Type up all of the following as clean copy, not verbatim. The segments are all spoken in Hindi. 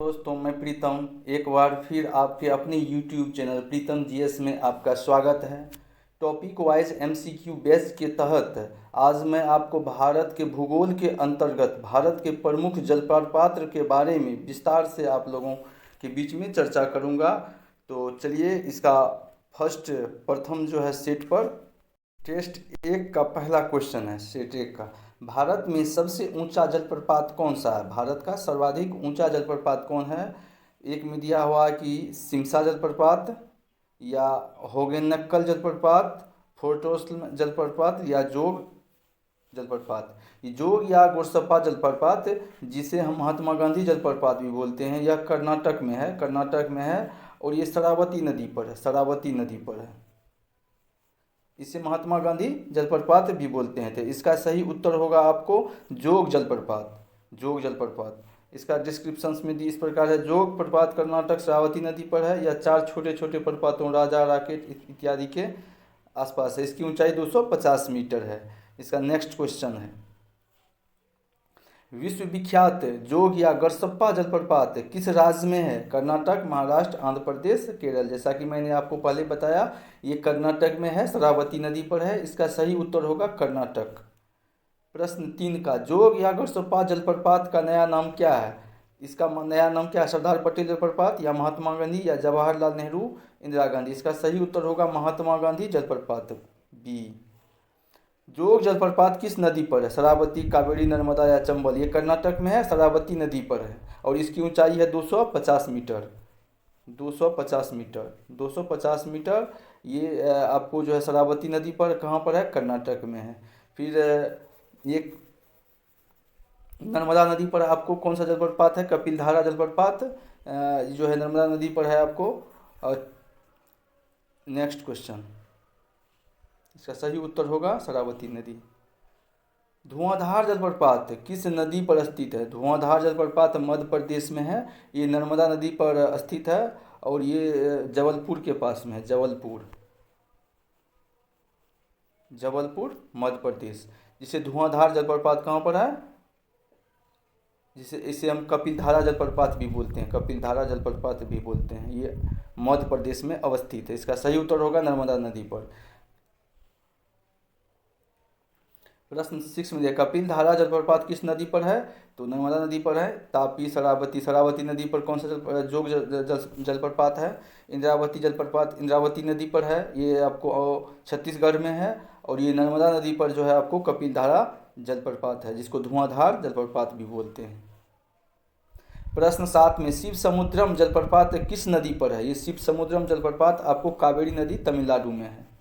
दोस्तों, मैं प्रीतम एक बार फिर आपके अपने YouTube चैनल प्रीतम जीएस में आपका स्वागत है। टॉपिक वाइज MCQ बेस के तहत आज मैं आपको भारत के भूगोल के अंतर्गत भारत के प्रमुख जलप्रपात के बारे में विस्तार से आप लोगों के बीच में चर्चा करूंगा। तो चलिए, इसका प्रथम जो है सेट पर टेस्ट 1 का पहला क्वेश्चन है। सेट 1 का, भारत में सबसे ऊंचा जलप्रपात कौन सा है? भारत का सर्वाधिक ऊंचा जलप्रपात कौन है? एक में दिया हुआ कि सिमसा जलप्रपात, या होगेनक्कल जलप्रपात, फोर्टोस्ल जलप्रपात, या जोग जलप्रपात। ये जोग या गोरसप्पा जलप्रपात, जिसे हम महात्मा गांधी जलप्रपात भी बोलते हैं, यह कर्नाटक में है और ये शरावती नदी पर है। शरावती नदी पर है। इसे महात्मा गांधी जलप्रपात भी बोलते हैं। तो इसका सही उत्तर होगा आपको जोग जलप्रपात। जोग जलप्रपात इसका डिस्क्रिप्शंस में दी इस प्रकार है। जोग प्रपात कर्नाटक शरावती नदी पर है। यह 4 छोटे छोटे प्रपातों राजा, राकेट इत्यादि के आसपास है। इसकी ऊंचाई 250 मीटर है। इसका नेक्स्ट क्वेश्चन है, विश्व विख्यात जोग या गरसप्पा जलप्रपात किस राज्य में है? कर्नाटक, महाराष्ट्र, आंध्र प्रदेश, केरल। जैसा कि मैंने आपको पहले बताया, ये कर्नाटक में है, शरावती नदी पर है। इसका सही उत्तर होगा कर्नाटक। प्रश्न 3 का, जोग या गरसप्पा जलप्रपात का नया नाम क्या है? इसका नया नाम क्या है? सरदार पटेल जलप्रपात, या महात्मा गांधी, या जवाहरलाल नेहरू, इंदिरा गांधी। इसका सही उत्तर होगा महात्मा गांधी जलप्रपात, बी। जोग जलप्रपात किस नदी पर है? शरावती, कावेरी, नर्मदा, या चंबल। ये कर्नाटक में है, शरावती नदी पर है और इसकी ऊंचाई है 250 मीटर। 250 metre 250 metre. ये आपको जो है शरावती नदी पर कहाँ पर है? कर्नाटक में है। फिर ये नर्मदा नदी पर आपको कौन सा जलप्रपात है? कपिलधारा जलप्रपात जो है नर्मदा नदी पर है आपको। और नेक्स्ट क्वेश्चन, इसका सही उत्तर होगा शरावती नदी। धुआंधार जलप्रपात किस नदी पर स्थित है? धुआंधार जलप्रपात मध्य प्रदेश में है। ये नर्मदा नदी पर स्थित है और ये जबलपुर के पास में है। जबलपुर मध्य प्रदेश। जिसे धुआंधार जलप्रपात कहाँ पर है? इसे हम कपिलधारा जलप्रपात भी बोलते हैं। कपिलधारा जलप्रपात भी बोलते हैं। ये मध्य प्रदेश में अवस्थित है। इसका सही उत्तर होगा नर्मदा नदी पर। प्रश्न 6 में दिया, कपिलधारा जलप्रपात किस नदी पर है? तो नर्मदा नदी पर है। तापी, शरावती नदी पर कौन सा जोग जलप्रपात है? इंद्रावती जलप्रपात इंद्रावती नदी पर है। ये आपको छत्तीसगढ़ में है। और ये नर्मदा नदी पर जो है आपको कपिलधारा जलप्रपात है, जिसको धुआंधार जलप्रपात भी बोलते हैं। प्रश्न 7 में, शिव समुद्रम जलप्रपात किस नदी पर है? ये शिव समुद्रम जलप्रपात आपको कावेरी नदी तमिलनाडु में है।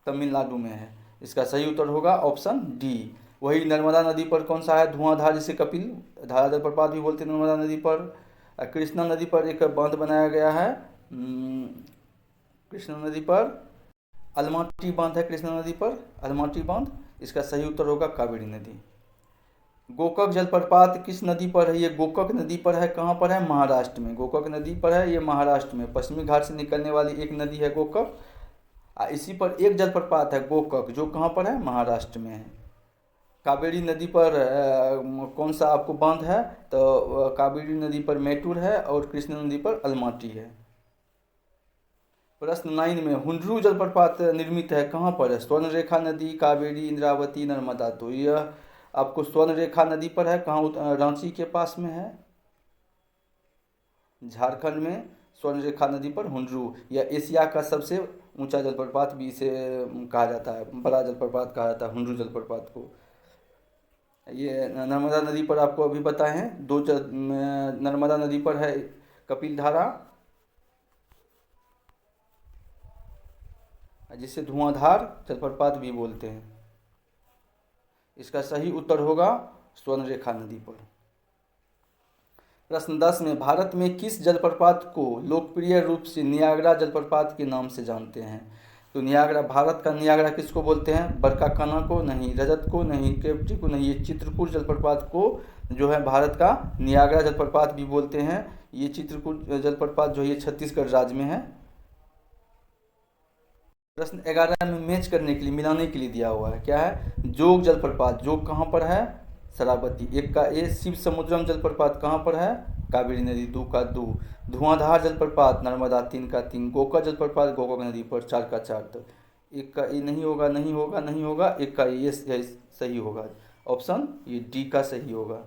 तमिलनाडु में है। इसका सही उत्तर होगा ऑप्शन डी। वही नर्मदा नदी पर कौन सा है? धुआंधार, जिसे कपिल धारा जलप्रपात भी बोलते हैं। नर्मदा नदी पर कृष्णा नदी पर एक बांध बनाया गया है। कृष्णा नदी पर अलमाटी बांध है। कृष्णा नदी पर अलमाटी बांध। इसका सही उत्तर होगा कावेरी नदी। गोकक जलप्रपात किस नदी पर है? ये गोकक नदी पर है। कहाँ पर है? महाराष्ट्र में। गोकक नदी पर है, ये महाराष्ट्र में। पश्चिमी घाट से निकलने वाली एक नदी है गोकक। इसी पर एक जलप्रपात है गोकक, जो कहाँ पर है? महाराष्ट्र में है। कावेरी नदी पर कौन सा आपको बांध है? तो कावेरी नदी पर मेटूर है और कृष्णा नदी पर अलमाटी है। प्रश्न 9 में, हुंड्रू जलप्रपात निर्मित है कहाँ पर है? स्वर्णरेखा नदी, कावेरी, इंद्रावती, नर्मदा। तो यह आपको स्वर्णरेखा नदी पर है। कहाँ? रांची के पास में है, झारखंड में। स्वर्णरेखा नदी पर हुंड्रू, यह एशिया का सबसे ऊंचा जलप्रपात भी इसे कहा जाता है, बड़ा जलप्रपात कहा जाता है हुंड्रू जलप्रपात को। ये नर्मदा नदी पर आपको अभी बताए हैं। नर्मदा नदी पर है कपिलधारा, जिसे धुआंधार जलप्रपात भी बोलते हैं। इसका सही उत्तर होगा स्वर्णरेखा नदी पर। प्रश्न 10 में, भारत में किस जलप्रपात को लोकप्रिय रूप से नियाग्रा जलप्रपात के नाम से जानते हैं? तो नियाग्रा, भारत का नियाग्रा किसको बोलते हैं? बरकाकाना को नहीं, रजत को नहीं, केवटी को नहीं। ये चित्रकूट जलप्रपात को जो है भारत का नियाग्रा जलप्रपात भी बोलते हैं। ये चित्रकूट जलप्रपात जो ये छत्तीसगढ़ राज्य में है। प्रश्न 11 में मैच करने के लिए, मिलाने के लिए दिया हुआ है। क्या है? जोग जलप्रपात। जोग कहाँ पर है? शरावती। 1 का ए। शिव समुद्रम जलप्रपात कहाँ पर है? कावेरी नदी। 2 का 2। धुआंधार जलप्रपात नर्मदा। 3 का 3। गोका जलप्रपात गोकाक नदी पर। 4 का 4। तो 1 का ए नहीं होगा, नहीं होगा, नहीं होगा। 1 का ये सही होगा। ऑप्शन ये डी का सही होगा।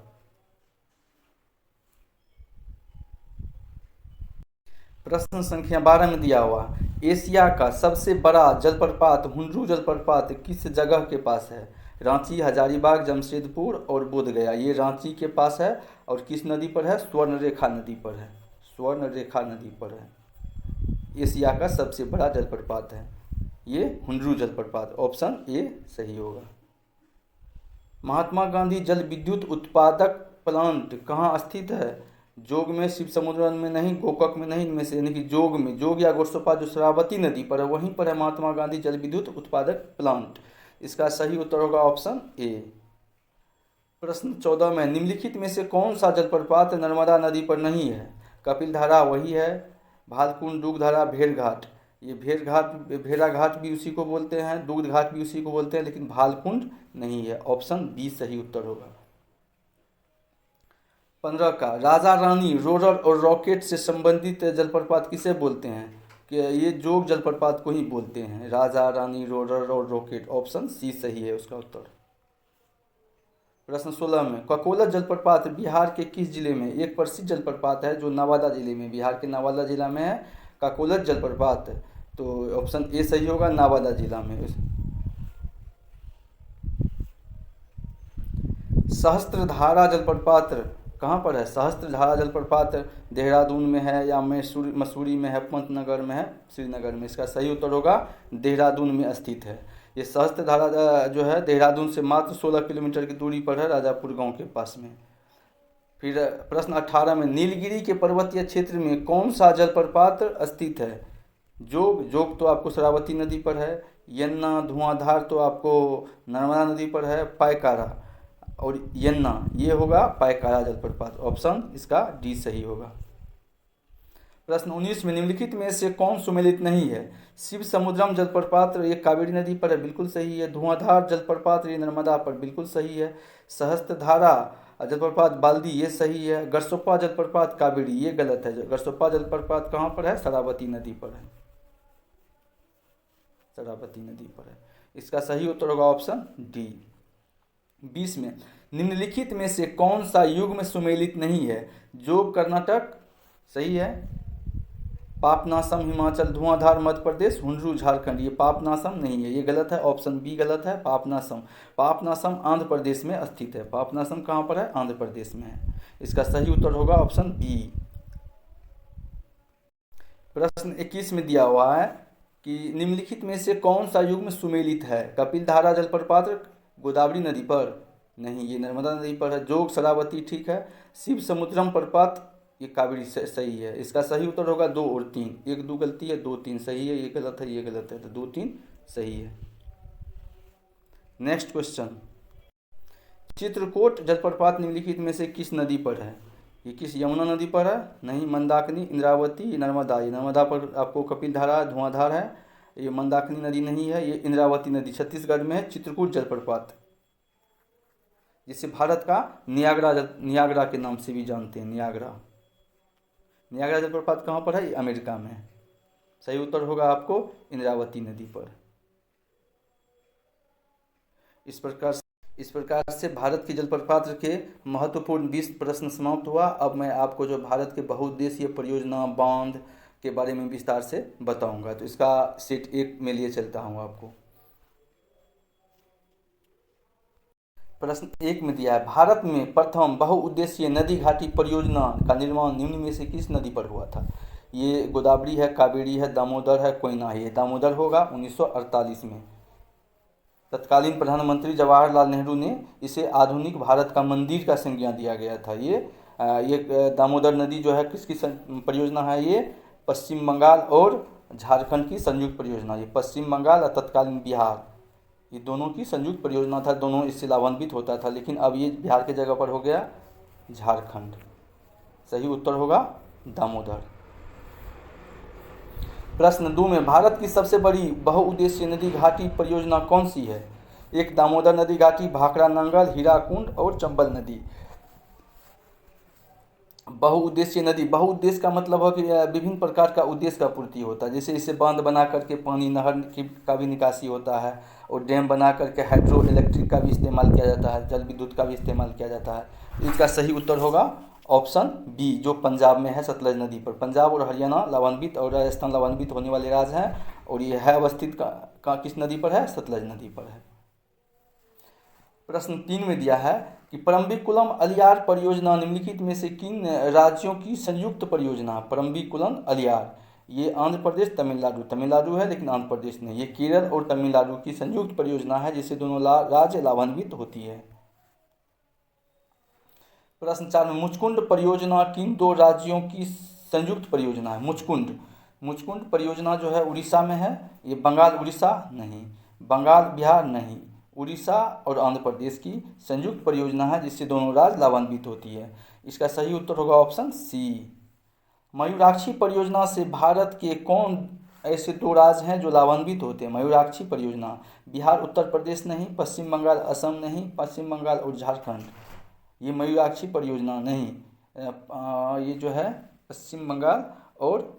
प्रश्न संख्या 12 में दिया हुआ, एशिया का सबसे बड़ा जलप्रपात हुंड्रू जलप्रपात किस जगह के पास है? रांची, हजारीबाग, जमशेदपुर और बोधगया। ये रांची के पास है और किस नदी पर है? स्वर्णरेखा नदी पर है। स्वर्णरेखा नदी पर है। एशिया का सबसे बड़ा जलप्रपात है ये हुंड्रू जलप्रपात। ऑप्शन ए सही होगा। महात्मा गांधी जल विद्युत उत्पादक प्लांट कहाँ स्थित है? जोग में, शिव समुद्र में नहीं, गोकक में नहीं, इनमें से यानी कि जोग में। जोग या गोरसोपा जो शरावती नदी पर है वहीं पर है महात्मा गांधी जल विद्युत उत्पादक प्लांट। इसका सही उत्तर होगा ऑप्शन ए। प्रश्न 14 में, निम्नलिखित में से कौन सा जलप्रपात नर्मदा नदी पर नहीं है? कपिलधारा वही है, भालकुंड, दुग्धधारा, भेड़घाट। ये भेड़ा घाट भी उसी को बोलते हैं, दुग्ध घाट भी उसी को बोलते हैं, लेकिन भालकुंड नहीं है। ऑप्शन बी सही उत्तर होगा। 15 का, राजा रानी, रोरर और रॉकेट से संबंधित जलप्रपात किसे बोलते हैं? कि ये जोग जलप्रपात को ही बोलते हैं, राजा रानी, रोरर और रॉकेट। ऑप्शन सी सही है उसका उत्तर। प्रश्न 16 में, ककोलत जलप्रपात बिहार के किस जिले में? एक प्रसिद्ध जलप्रपात है जो नवादा जिले में, बिहार के नवादा जिला में है ककोलत जलप्रपात। तो ऑप्शन ए सही होगा, नवादा जिला में। सहस्त्रधारा जलप्रपात कहाँ पर है? सहस्त्रधारा जलप्रपात देहरादून में है या मसूरी में है, पंतनगर में है, श्रीनगर में। इसका सही उत्तर होगा देहरादून में स्थित है। ये सहस्त्रधारा जो है देहरादून से मात्र 16 किलोमीटर की दूरी पर है, राजापुर गांव के पास में। फिर प्रश्न 18 में, नीलगिरी के पर्वतीय क्षेत्र में कौन सा जलप्रपात स्थित है? जोग तो आपको शरावती नदी पर है, यन्ना, धुआंधार तो आपको नर्मदा नदी पर है, पायकारा और यन्ना ये होगा पायकारा जलप्रपात। ऑप्शन इसका डी सही होगा। प्रश्न 19 में, निम्नलिखित में से कौन सुमेलित नहीं है? शिव समुद्रम जलप्रपात ये कावेरी नदी पर है, बिल्कुल सही है। धुआंधार जलप्रपात ये नर्मदा पर, बिल्कुल सही है। सहस्त्रधारा जलप्रपात बाल्दी ये सही है। गरसोप्पा जलप्रपात कावेरी ये गलत है। गरसोप्पा जलप्रपात कहाँ पर है? शरावती नदी पर है, शरावती नदी पर है। इसका सही उत्तर होगा ऑप्शन डी। 20 में, निम्नलिखित में से कौन सा युग्म सुमेलित नहीं है? जोग कर्नाटक सही है, पापनासम हिमाचल, धुआंधार मध्य प्रदेश, हुंड्रू झारखंड ये पापनासम नहीं है, ये गलत है। ऑप्शन बी गलत है, पापनासम। पापनासम आंध्र प्रदेश में स्थित है। पापनासम कहाँ पर है? आंध्र प्रदेश में है। इसका सही उत्तर होगा ऑप्शन बी। प्रश्न 21 में दिया हुआ है कि निम्नलिखित में से कौन सा युग्म सुमेलित है? कपिलधारा जलप्रपात गोदावरी नदी पर नहीं, ये नर्मदा नदी पर है। जोग शरावती ठीक है। शिव समुद्रम प्रपात ये कावेरी सही है। इसका सही उत्तर होगा 2 और 3। 1 2 गलती है, 2 3 सही है। ये गलत है, ये गलत है, तो 2 3 सही है। नेक्स्ट क्वेश्चन, चित्रकूट जलप्रपात निम्नलिखित में से किस नदी पर है? ये किस यमुना नदी पर है? नहीं, मंदाकिनी, इंद्रावती, नर्मदा। ये नर्मदा पर आपको कपिलधारा, धुआंधार है। ये मंदाकिनी नदी नहीं है, ये इंद्रावती नदी छत्तीसगढ़ में है। चित्रकूट जलप्रपात जिसे भारत का नियाग्रा के नाम से भी जानते हैं, नियाग्रा जलप्रपात कहाँ पर है? अमेरिका में है। सही उत्तर होगा आपको इंद्रावती नदी पर। इस प्रकार से भारत के जलप्रपात के महत्वपूर्ण 20 प्रश्न समाप्त हुआ। अब मैं आपको जो भारत के बहुउद्देशीय परियोजना बांध के बारे में विस्तार से बताऊंगा। तो इसका सेट 1 में लिए चलता हूँ आपको। प्रश्न 1 में दिया है, भारत में प्रथम बहुउद्देशीय नदी घाटी परियोजना का निर्माण निम्न में से किस नदी पर हुआ था? ये गोदावरी है, कावेरी है, दामोदर है, कोयना है। ये दामोदर होगा 1948 में। तत्कालीन प्रधानमंत्री जवाहरलाल नेहरू ने इसे आधुनिक भारत का मंदिर का संज्ञा दिया गया था। ये दामोदर नदी जो है किसकी परियोजना है? ये पश्चिम बंगाल और झारखंड की संयुक्त परियोजना। ये पश्चिम बंगाल और तत्कालीन बिहार ये दोनों की संयुक्त परियोजना था, दोनों इससे लाभान्वित होता था। लेकिन अब ये बिहार के जगह पर हो गया झारखंड। सही उत्तर होगा दामोदर। प्रश्न 2 में, भारत की सबसे बड़ी बहुउद्देशीय नदी घाटी परियोजना कौन सी है? एक दामोदर नदी घाटी, भाखड़ा नंगल, हीराकुंड और चंबल नदी। बहुउद्देशीय नदी, बहुउद्देश्य का मतलब है कि विभिन्न प्रकार का उद्देश्य का पूर्ति होता है। जैसे इसे बांध बना करके पानी नहर का भी निकासी होता है, और डैम बना करके हाइड्रो इलेक्ट्रिक का भी इस्तेमाल किया जाता है, जल विद्युत का भी इस्तेमाल किया जाता है। इसका सही उत्तर होगा ऑप्शन बी, जो पंजाब में है, सतलज नदी पर। पंजाब और हरियाणा लाभान्वित और राजस्थान लाभान्वित होने वाले राज्य हैं, और ये है अवस्थित किस नदी पर है? सतलज नदी पर है। प्रश्न 3 में दिया है कि परम्बिकुलम अलियार परियोजना निम्नलिखित में से किन राज्यों की संयुक्त परियोजना? परम्बिकुलम अलियार, ये आंध्र प्रदेश, तमिलनाडु, तमिलनाडु है लेकिन आंध्र प्रदेश नहीं, ये केरल और तमिलनाडु की संयुक्त परियोजना है, जिससे दोनों राज्य लाभान्वित होती है। प्रश्न 4 में मुचकुंड परियोजना किन 2 राज्यों की संयुक्त परियोजना है? मुचकुंड परियोजना जो है उड़ीसा में है, ये बंगाल उड़ीसा नहीं, बंगाल बिहार नहीं, उड़ीसा और आंध्र प्रदेश की संयुक्त परियोजना है, जिससे दोनों राज्य लाभान्वित होती है। इसका सही उत्तर होगा ऑप्शन सी। मयूराक्षी परियोजना से भारत के कौन ऐसे 2 राज्य हैं जो लाभान्वित होते हैं? मयूराक्षी परियोजना, बिहार उत्तर प्रदेश नहीं, पश्चिम बंगाल असम नहीं, पश्चिम बंगाल और झारखंड, ये मयूराक्षी परियोजना नहीं, ये जो है पश्चिम बंगाल और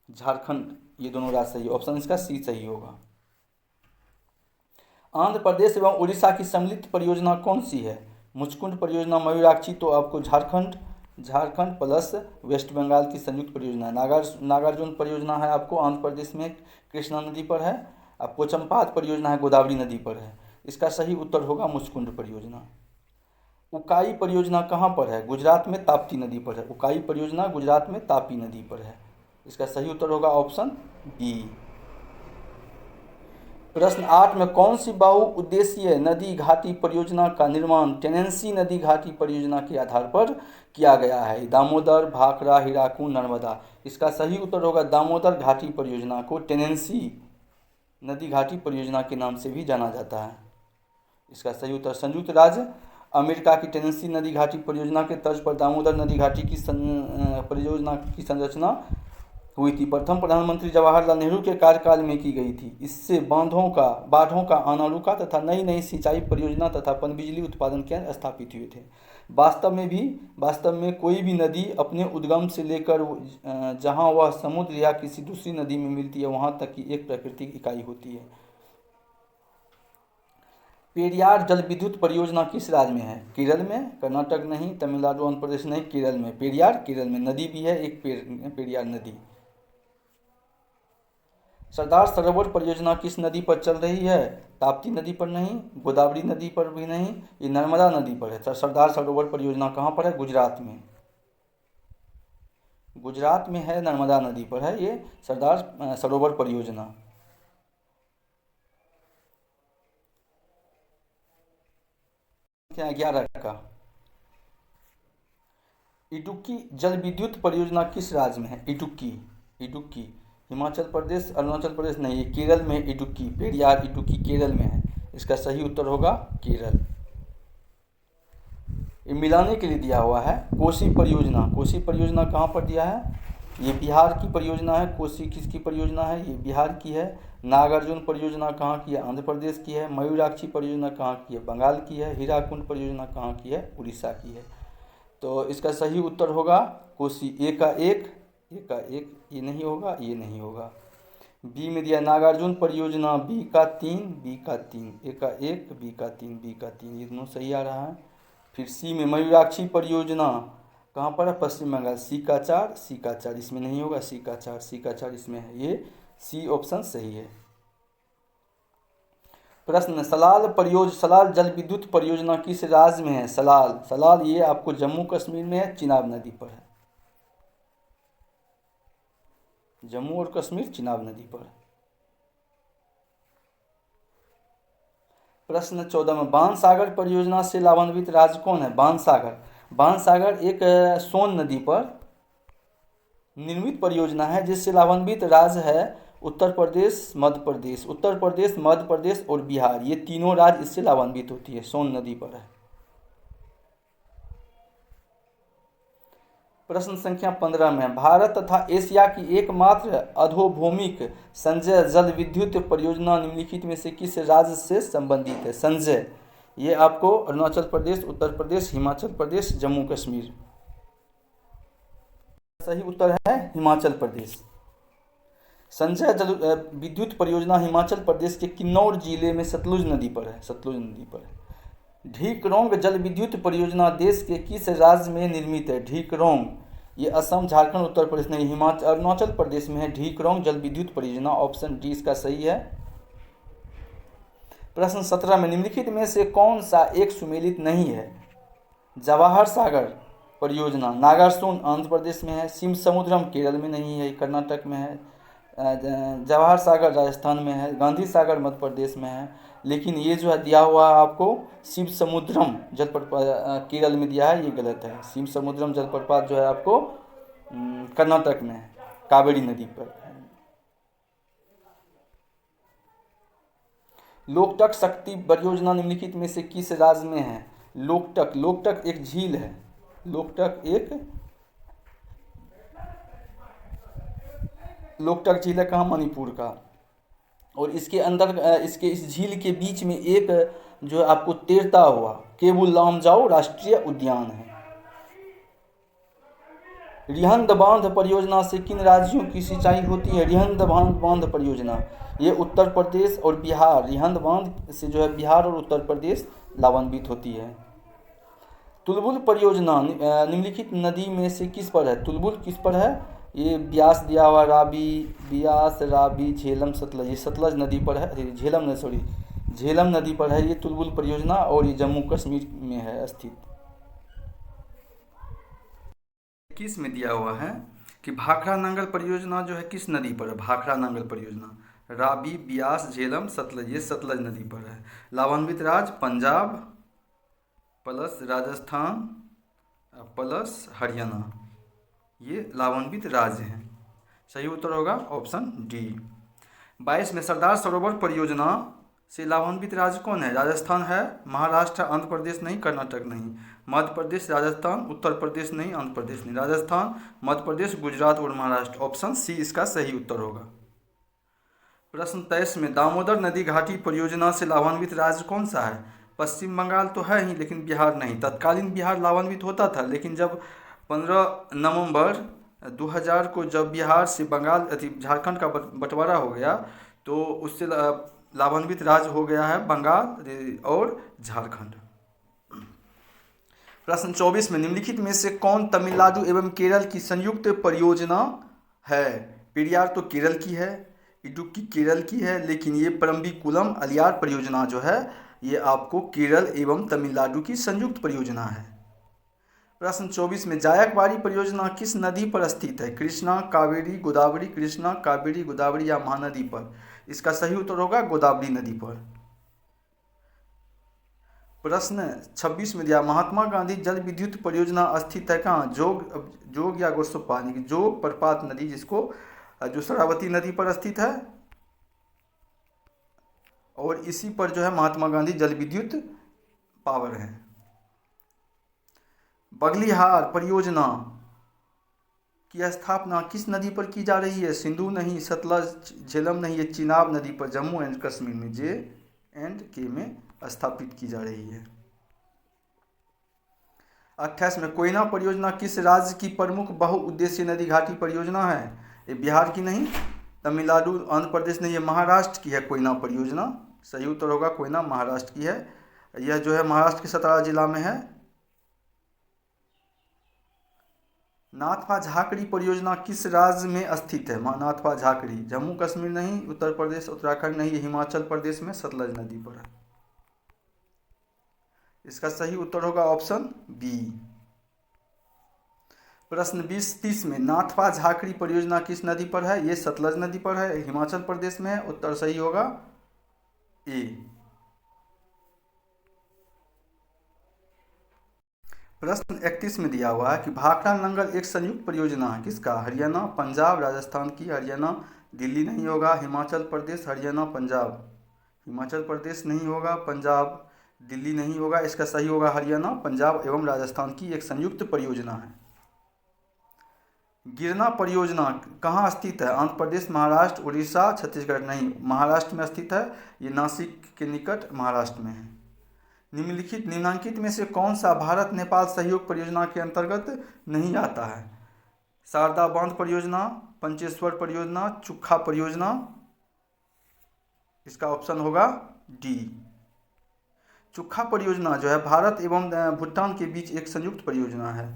झारखंड, ये दोनों राज्य सही। ऑप्शन इसका सी सही होगा। आंध्र प्रदेश एवं उड़ीसा की सम्मिलित परियोजना कौन सी है? मुचकुंड परियोजना, मयूराक्षी तो आपको झारखंड प्लस वेस्ट बंगाल की संयुक्त परियोजना है। नागार्जुन परियोजना है आपको आंध्र प्रदेश में, कृष्णा नदी पर है। आपको चंपात परियोजना है, गोदावरी नदी पर है। इसका सही उत्तर होगा मुचकुंड परियोजना। उकाई परियोजना कहाँ पर है? गुजरात में ताप्ती नदी पर है। उकाई परियोजना गुजरात में तापी नदी पर है। इसका सही उत्तर होगा ऑप्शन बी। प्रश्न 8 में कौन सी बहुउद्देशीय नदी घाटी परियोजना का निर्माण टेनेंसी नदी घाटी परियोजना के आधार पर किया गया है? दामोदर, भाखड़ा, हीराकुंड, नर्मदा। इसका सही उत्तर होगा दामोदर घाटी परियोजना को टेनेंसी नदी घाटी परियोजना के नाम से भी जाना जाता है। इसका सही उत्तर संयुक्त राज्य अमेरिका की टेनेंसी नदी घाटी परियोजना के तर्ज पर दामोदर नदी घाटी की परियोजना की संरचना हुई थी। प्रथम प्रधानमंत्री जवाहरलाल नेहरू के कार्यकाल में की गई थी। इससे बाढ़ों का आना रुका तथा नई सिंचाई परियोजना तथा पनबिजली उत्पादन केंद्र स्थापित हुए थे। वास्तव में कोई भी नदी अपने उद्गम से लेकर जहां वह समुद्र या किसी दूसरी नदी में मिलती है वहां तक की एक प्राकृतिक इकाई होती है। पेरियार जल विद्युत परियोजना किस राज्य में है? केरल में, कर्नाटक नहीं, तमिलनाडु, आंध्र प्रदेश नहीं, केरल में। पेरियार केरल में, नदी भी है एक पेरियार नदी। सरदार सरोवर परियोजना किस नदी पर चल रही है? ताप्ती नदी पर नहीं, गोदावरी नदी पर भी नहीं, ये नर्मदा नदी पर है। सरदार सरोवर परियोजना कहाँ पर है? गुजरात में। गुजरात में है, नर्मदा नदी पर है ये सरदार सरोवर परियोजना। क्या 11 का इडुक्की जल विद्युत परियोजना किस राज्य में है? इडुक्की हिमाचल प्रदेश, अरुणाचल प्रदेश नहीं, ये केरल में इडुक्की, पेरियार इडुक्की केरल में है। इसका सही उत्तर होगा केरल। ये मिलाने के लिए दिया हुआ है कोसी परियोजना कहाँ पर दिया है? ये बिहार की परियोजना है। कोसी किसकी परियोजना है? ये बिहार की है। नागार्जुन परियोजना कहाँ की है? आंध्र प्रदेश की है। मयूराक्षी परियोजना कहाँ की है? बंगाल की है। हीराकुंड परियोजना कहाँ की है? उड़ीसा की है। तो इसका सही उत्तर होगा कोसी। ए का एक, ये नहीं होगा, ये नहीं होगा। बी में दिया नागार्जुन परियोजना, बी का 3, ए का 1, बी का 3, ये दोनों सही आ रहा है। फिर सी में मयूराक्षी परियोजना कहाँ पर है? पश्चिम बंगाल, सी का 4, इसमें नहीं होगा, सी का 4 इसमें है, ये सी ऑप्शन सही है। प्रश्न सलाल जल विद्युत परियोजना किस राज्य में है? सलाल ये आपको जम्मू कश्मीर में है, चिनाब नदी पर है। जम्मू और कश्मीर चिनाब नदी पर। प्रश्न 14 में बाणसागर परियोजना से लाभान्वित राज्य कौन है? बाणसागर एक सोन नदी पर निर्मित परियोजना है, जिससे लाभान्वित राज्य है उत्तर प्रदेश, मध्य प्रदेश और बिहार। ये तीनों राज्य इससे लाभान्वित होती है, सोन नदी पर है। प्रश्न संख्या 15 में, भारत तथा एशिया की एकमात्र अधोभूमिक संचय जल विद्युत परियोजना निम्नलिखित में से किस राज्य से संबंधित है? संचय, ये आपको अरुणाचल प्रदेश, उत्तर प्रदेश, हिमाचल प्रदेश, जम्मू कश्मीर। सही उत्तर है हिमाचल प्रदेश। संचय जल विद्युत परियोजना हिमाचल प्रदेश के किन्नौर जिले में सतलुज नदी पर है। सतलुज नदी पर है। ढीकरोंग जल विद्युत परियोजना देश के किस राज्य में निर्मित है? ढीकरोंग, ये असम, झारखंड, उत्तर प्रदेश नहीं, हिमाचल अरुणाचल प्रदेश में है ढीकरोंग जल विद्युत परियोजना। ऑप्शन डी इसका सही है। प्रश्न 17 में, निम्नलिखित में से कौन सा एक सुमेलित नहीं है? जवाहर सागर परियोजना नागार्जुन आंध्र प्रदेश में है, शिव समुद्रम केरल में नहीं है, कर्नाटक में है, जवाहर सागर राजस्थान में है, गांधी सागर मध्य प्रदेश में है। लेकिन ये जो है दिया हुआ है आपको शिव समुद्रम जलप्रपात केरल में दिया है, ये गलत है। शिव समुद्रम जलप्रपात जो है आपको कर्नाटक में है, कावेरी नदी पर। लोकटक शक्ति परियोजना निम्नलिखित में से किस राज्य में है? लोकटक, लोकटक एक झील है। लोकटक झील है कहाँ? मणिपुर का। और इसके अंदर इस झील के बीच में एक जो है आपको तैरता हुआ केबुल लामजाओ राष्ट्रीय उद्यान है। रिहंद बांध परियोजना से किन राज्यों की सिंचाई होती है? रिहंद बांध परियोजना, ये उत्तर प्रदेश और बिहार, रिहंद बांध से जो है बिहार और उत्तर प्रदेश लाभान्वित होती है। तुलबुल परियोजना निम्नलिखित नदी में से किस पर है? तुलबुल किस पर है? ये ब्यास दिया हुआ, ब्यास, रावी, झेलम, सतलज, ये सतलज नदी पर है। झेलम नदी पर है ये तुलबुल परियोजना, और ये जम्मू कश्मीर में है स्थित। 21 में दिया हुआ है कि भाखड़ा नंगल परियोजना जो है किस नदी पर है? भाखड़ा नंगल परियोजना रावी, ब्यास, झेलम, सतलज, ये सतलज नदी पर है। लाभान्वित राज्य पंजाब प्लस राजस्थान प्लस हरियाणा, ये लाभान्वित राज्य हैं। सही उत्तर होगा ऑप्शन डी। 22 में, सरदार सरोवर परियोजना से लाभान्वित राज्य कौन है? राजस्थान है, महाराष्ट्र, आंध्र प्रदेश नहीं, कर्नाटक नहीं, मध्य प्रदेश, राजस्थान, उत्तर प्रदेश नहीं, आंध्र प्रदेश नहीं, राजस्थान, मध्य प्रदेश, गुजरात और महाराष्ट्र। ऑप्शन सी इसका सही उत्तर होगा। प्रश्न 23 में, दामोदर नदी घाटी परियोजना से लाभान्वित राज्य कौन सा है? पश्चिम बंगाल तो है ही, लेकिन बिहार नहीं। तत्कालीन बिहार लाभान्वित होता था, लेकिन जब 15 नवंबर 2000 को जब बिहार से बंगाल झारखंड का बंटवारा हो गया, तो उससे लाभान्वित राज्य हो गया है बंगाल और झारखंड। प्रश्न 24 में, निम्नलिखित में से कौन तमिलनाडु एवं केरल की संयुक्त परियोजना है? पेरियार तो केरल की है, इडुक्की केरल की है, लेकिन ये परम्बिकुलम अलियार परियोजना जो है ये आपको केरल एवं तमिलनाडु की संयुक्त परियोजना है। प्रश्न 24 में, जायकवाड़ी परियोजना किस नदी पर स्थित है? कृष्णा, कावेरी, गोदावरी, कृष्णा, कावेरी, गोदावरी या महानदी पर? इसका सही उत्तर होगा गोदावरी नदी पर। प्रश्न 26 में दिया, महात्मा गांधी जल विद्युत परियोजना स्थित है कहाँ? जोग या गोस्वापा, जोग प्रपात नदी, जिसको जो शरावती नदी पर स्थित है, और इसी पर जो है महात्मा गांधी जल विद्युत पावर है। बगलिहार परियोजना की स्थापना किस नदी पर की जा रही है? सिंधु नहीं, सतलज, झेलम नहीं, ये चिनाब नदी पर जम्मू एंड कश्मीर में J&K में स्थापित की जा रही है। 28 में, कोयना परियोजना किस राज्य की प्रमुख बहुउद्देशीय नदी घाटी परियोजना है? ये बिहार की नहीं, तमिलनाडु, आंध्र प्रदेश नहीं, ये महाराष्ट्र की है कोयना परियोजना। सही उत्तर होगा कोयना महाराष्ट्र की है। यह जो है महाराष्ट्र के सतारा जिला में है। नाथपा झाकड़ी परियोजना किस राज्य में स्थित है? नाथपा झाकड़ी जम्मू कश्मीर नहीं, उत्तर प्रदेश, उत्तराखंड नहीं, हिमाचल प्रदेश में सतलज नदी पर है। इसका सही उत्तर होगा ऑप्शन बी। प्रश्न 20-30 में, नाथपा झाकड़ी परियोजना किस नदी पर है? ये सतलज नदी पर है, हिमाचल प्रदेश में है। उत्तर सही होगा ए। प्रश्न 31 में दिया हुआ है कि भाखड़ा नंगल एक संयुक्त परियोजना है किसका? हरियाणा, पंजाब, राजस्थान की। हरियाणा, दिल्ली नहीं होगा, हिमाचल प्रदेश, हरियाणा, पंजाब। हिमाचल प्रदेश नहीं होगा, पंजाब, दिल्ली नहीं होगा। इसका सही होगा हरियाणा, पंजाब एवं राजस्थान की एक संयुक्त परियोजना है। गिरना परियोजना कहाँ स्थित है? आंध्र प्रदेश, महाराष्ट्र, उड़ीसा, छत्तीसगढ़? नहीं, महाराष्ट्र में स्थित है। ये नासिक के निकट महाराष्ट्र में है। निम्नलिखित में से कौन सा भारत नेपाल सहयोग परियोजना के अंतर्गत नहीं आता है? शारदा बांध परियोजना, पंचेश्वर परियोजना, चुखा परियोजना? इसका ऑप्शन होगा डी। चुखा परियोजना जो है भारत एवं भूटान के बीच एक संयुक्त परियोजना है।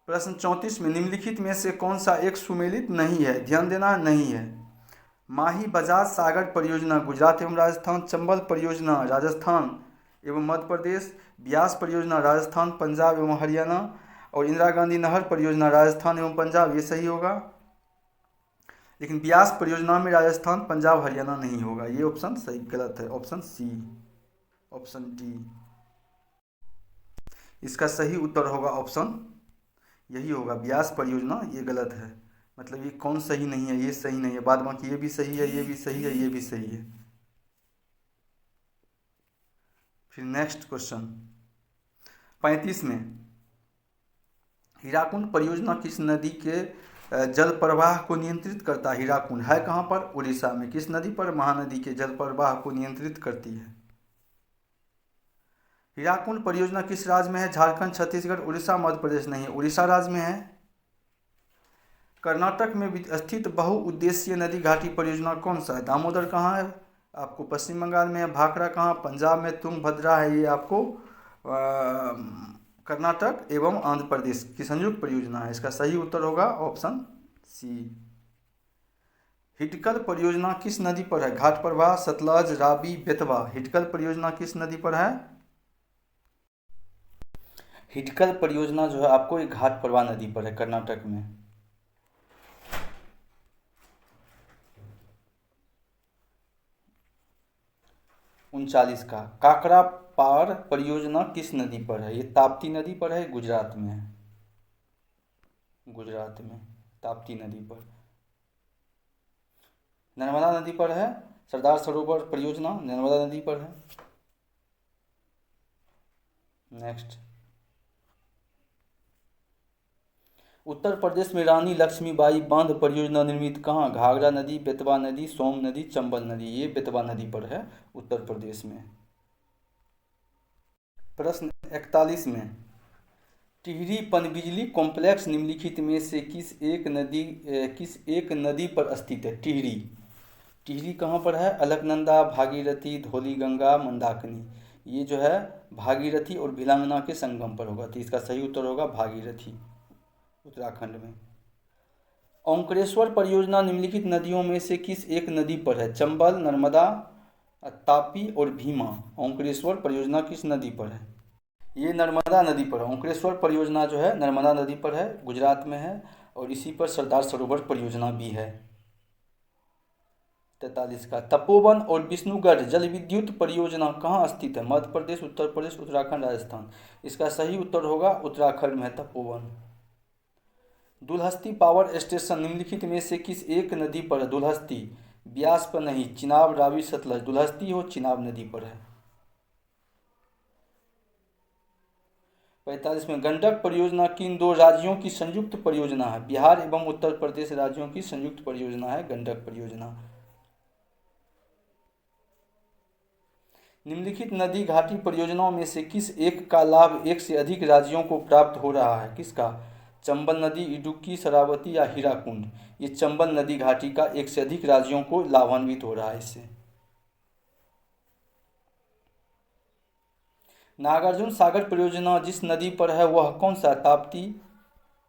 प्रश्न 34 में निम्नलिखित में से कौन सा एक सुमेलित नहीं है? ध्यान देना, नहीं है। माही बजाज सागर परियोजना गुजरात एवं राजस्थान, चंबल परियोजना राजस्थान एवं मध्य प्रदेश, ब्यास परियोजना राजस्थान, पंजाब एवं हरियाणा, और इंदिरा गांधी नहर परियोजना राजस्थान एवं पंजाब? ये सही होगा। लेकिन ब्यास परियोजना में राजस्थान, पंजाब, हरियाणा नहीं होगा। ये ऑप्शन सही गलत है। Option C, option D. इसका सही उत्तर होगा ऑप्शन यही होगा, ब्यास परियोजना। ये गलत है, मतलब ये कौन सही नहीं है? ये सही नहीं है, बाद बाकी ये भी सही है, ये भी सही है, ये भी सही है। फिर नेक्स्ट क्वेश्चन 35 में हीराकुंड परियोजना किस नदी के जल प्रवाह को नियंत्रित करता है? हीराकुंड है कहाँ पर? उड़ीसा में। किस नदी पर? महानदी के जल प्रवाह को नियंत्रित करती है। हीराकुंड परियोजना किस राज्य में है? झारखंड, छत्तीसगढ़, उड़ीसा, मध्य प्रदेश? नहीं, उड़ीसा राज्य में है। कर्नाटक में स्थित बहुउद्देशीय नदी घाटी परियोजना कौन सा है? दामोदर कहाँ है? आपको पश्चिम बंगाल में है। भाखड़ा कहाँ? पंजाब में तुंगभद्रा है। ये आपको कर्नाटक एवं आंध्र प्रदेश की संयुक्त परियोजना है। इसका सही उत्तर होगा ऑप्शन सी। हिटकल परियोजना किस नदी पर है? घाट प्रवाह, सतलज, रावी, बेतवा? हिटकल परियोजना किस नदी पर है? हिटकल परियोजना जो है आपको एक घाट प्रवाह नदी पर है, कर्नाटक में। उनचालीस का काकरा पार परियोजना किस नदी पर है? ये ताप्ती नदी पर है, गुजरात में है। गुजरात में ताप्ती नदी पर। नर्मदा नदी पर है। सरदार सरोवर परियोजना नर्मदा नदी पर है। नेक्स्ट, उत्तर प्रदेश में रानी लक्ष्मीबाई बांध परियोजना निर्मित कहाँ? घाघरा नदी, बेतवा नदी, सोम नदी, चंबल नदी? ये बेतवा नदी पर है उत्तर प्रदेश में। प्रश्न 41 में टिहरी पनबिजली कॉम्प्लेक्स निम्नलिखित में से किस एक नदी पर स्थित है? टिहरी। टिहरी कहाँ पर है? अलकनंदा, भागीरथी, धौली गंगा, मंदाकिनी? ये जो है भागीरथी और भिलांगना के संगम पर होगा, तो इसका सही उत्तर होगा भागीरथी, उत्तराखंड में। ओंकारेश्वर परियोजना निम्नलिखित नदियों में से किस एक नदी पर है? चंबल, नर्मदा, तापी और भीमा? ओंकारेश्वर परियोजना किस नदी पर है? ये नर्मदा नदी पर है। ओंकारेश्वर परियोजना जो है नर्मदा नदी पर है, गुजरात में है, और इसी पर सरदार सरोवर परियोजना भी है। 43 का तपोवन और विष्णुगढ़ जल विद्युत परियोजना कहाँ स्थित है? मध्य प्रदेश, उत्तर प्रदेश, उत्तराखंड, राजस्थान? इसका सही उत्तर होगा उत्तराखंड में है तपोवन। दुलहस्ती पावर स्टेशन निम्नलिखित में से किस एक नदी पर है? दुलहस्ती, ब्यास पर नहीं, चिनाब, रावी, सतलज? दुलहस्ती हो चिनाब नदी पर है। 45 में गंडक परियोजना किन दो राज्यों की संयुक्त परियोजना है? बिहार एवं उत्तर प्रदेश राज्यों की संयुक्त परियोजना है गंडक परियोजना। निम्नलिखित नदी घाटी परियोजनाओं में से किस एक का लाभ एक से अधिक राज्यों को प्राप्त हो रहा है? किसका? चंबल नदी, इडुक्की, शरावती या हीराकुंड? ये चंबल नदी घाटी का एक से अधिक राज्यों को लाभान्वित हो रहा है इससे। नागार्जुन सागर परियोजना जिस नदी पर है वह कौन सा? ताप्ती?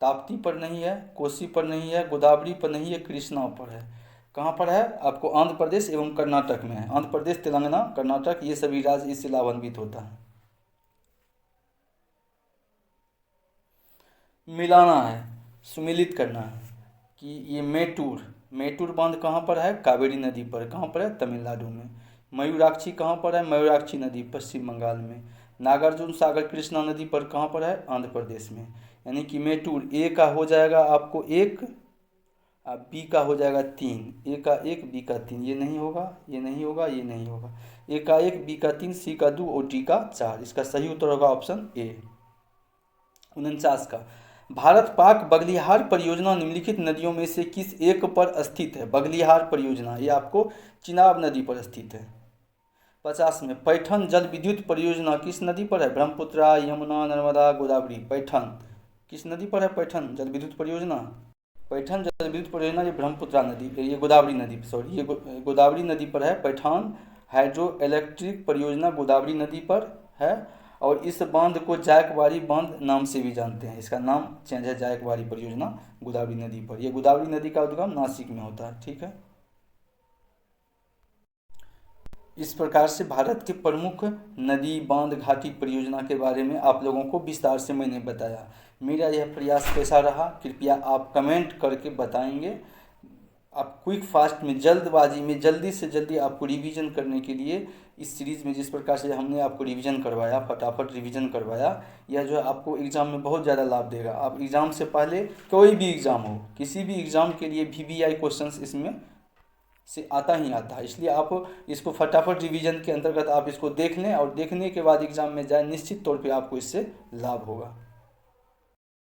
ताप्ती पर नहीं है, कोसी पर नहीं है, गोदावरी पर नहीं है, कृष्णा पर है। कहाँ पर है? आपको आंध्र प्रदेश एवं कर्नाटक में है। आंध्र प्रदेश, तेलंगाना, कर्नाटक ये सभी राज्य इससे लाभान्वित होता है। मिलाना है, सुमिलित करना है कि ये मेटूर बांध कहाँ पर है? कावेरी नदी पर। कहाँ पर है? तमिलनाडु में। मयूराक्षी कहाँ पर है? मयूराक्षी नदी पश्चिम बंगाल में। नागार्जुन सागर कृष्णा नदी पर कहाँ पर है? आंध्र प्रदेश में। यानी कि मेटूर ए का हो जाएगा आपको 1, बी का हो जाएगा 3। ए का 1, बी का 3। ये नहीं होगा, ये नहीं होगा, ये नहीं होगा। ए का 1, बी का 3, सी का 2 और डी का 4। इसका सही उत्तर होगा ऑप्शन ए। 49 का भारत पाक बगलिहार परियोजना निम्नलिखित नदियों में से किस एक पर स्थित है? बगलिहार परियोजना ये आपको चिनाब नदी पर स्थित है। 50 में पैठन जल विद्युत परियोजना किस नदी पर है? ब्रह्मपुत्रा, यमुना, नर्मदा, गोदावरी। पैठन किस नदी पर है? पैठन जल विद्युत परियोजना, पैठन जल विद्युत परियोजना ये ब्रह्मपुत्रा नदी, ये गोदावरी नदी, सॉरी ये गोदावरी नदी पर है। पैठान हाइड्रो इलेक्ट्रिक परियोजना गोदावरी नदी पर है और इस बांध को जायकवाड़ी बांध नाम से भी जानते हैं। इसका नाम चेंज है, जायकवाड़ी परियोजना गोदावरी नदी पर। यह गोदावरी नदी का उद्गम नासिक में होता है। ठीक है, इस प्रकार से भारत के प्रमुख नदी बांध घाटी परियोजना के बारे में आप लोगों को विस्तार से मैंने बताया। मेरा यह प्रयास कैसा रहा कृपया आप कमेंट करके बताएंगे। आप क्विक फास्ट में, जल्दबाजी में, जल्दी से जल्दी आपको रिवीजन करने के लिए इस सीरीज़ में जिस प्रकार से हमने आपको रिवीजन करवाया, फटाफट रिवीजन करवाया, यह जो है आपको एग्ज़ाम में बहुत ज़्यादा लाभ देगा। आप एग्ज़ाम से पहले, कोई भी एग्ज़ाम हो, किसी भी एग्ज़ाम के लिए VVI क्वेश्चंस इसमें से आता ही आता है, इसलिए आप इसको फटाफट रिवीजन के अंतर्गत आप इसको देख लें और देखने के बाद एग्ज़ाम में जाए, निश्चित तौर पे आपको इससे लाभ होगा।